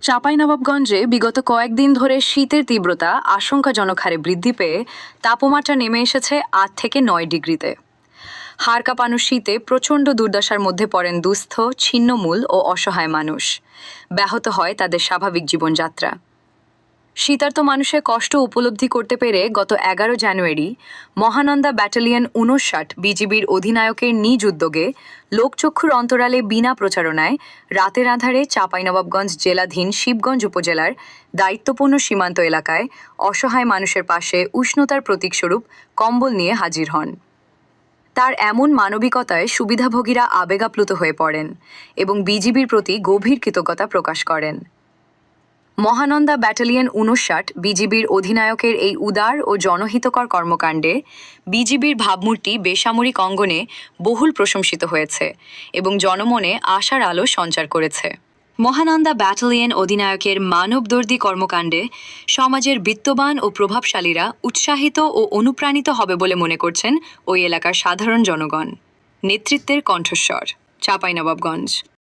চাঁপাইনবাবগঞ্জে বিগত কয়েকদিন ধরে শীতের তীব্রতা আশঙ্কাজনক হারে বৃদ্ধি পেয়ে তাপমাত্রা নেমে এসেছে ৮ থেকে ৯ ডিগ্রিতে। হাড় কাঁপানো শীতে প্রচণ্ড দুর্দশার মধ্যে পড়েন দুস্থ, ছিন্নমূল ও অসহায় মানুষ। ব্যাহত হয় তাদের স্বাভাবিক জীবনযাত্রা। শীতার্ত মানুষের কষ্ট উপলব্ধি করতে পেরে গত ১১ জানুয়ারি মহানন্দা ব্যাটালিয়ন ৫৯ বিজিবির অধিনায়কের নিজ উদ্যোগে লোকচক্ষুর অন্তরালে বিনা প্রচারণায় রাতের আঁধারে চাঁপাইনবাবগঞ্জ জেলাধীন শিবগঞ্জ উপজেলার দায়িত্বপূর্ণ সীমান্ত এলাকায় অসহায় মানুষের পাশে উষ্ণতার প্রতীকস্বরূপ কম্বল নিয়ে হাজির হন। তার এমন মানবিকতায় সুবিধাভোগীরা আবেগাপ্লুত হয়ে পড়েন এবং বিজিবির প্রতি গভীর কৃতজ্ঞতা প্রকাশ করেন। মহানন্দা ব্যাটালিয়ন ৫৯ বিজিবির অধিনায়কের এই উদার ও জনহিতকর কর্মকাণ্ডে বিজিবির ভাবমূর্তি বেসামরিক অঙ্গনে বহুল প্রশংসিত হয়েছে এবং জনমনে আশার আলো সঞ্চার করেছে। মহানন্দা ব্যাটালিয়ন অধিনায়কের মানবদর্দী কর্মকাণ্ডে সমাজের বিত্তবান ও প্রভাবশালীরা উৎসাহিত ও অনুপ্রাণিত হবে বলে মনে করছেন ওই এলাকার সাধারণ জনগণ। নেতৃত্বের কণ্ঠস্বর, চাঁপাইনবাবগঞ্জ।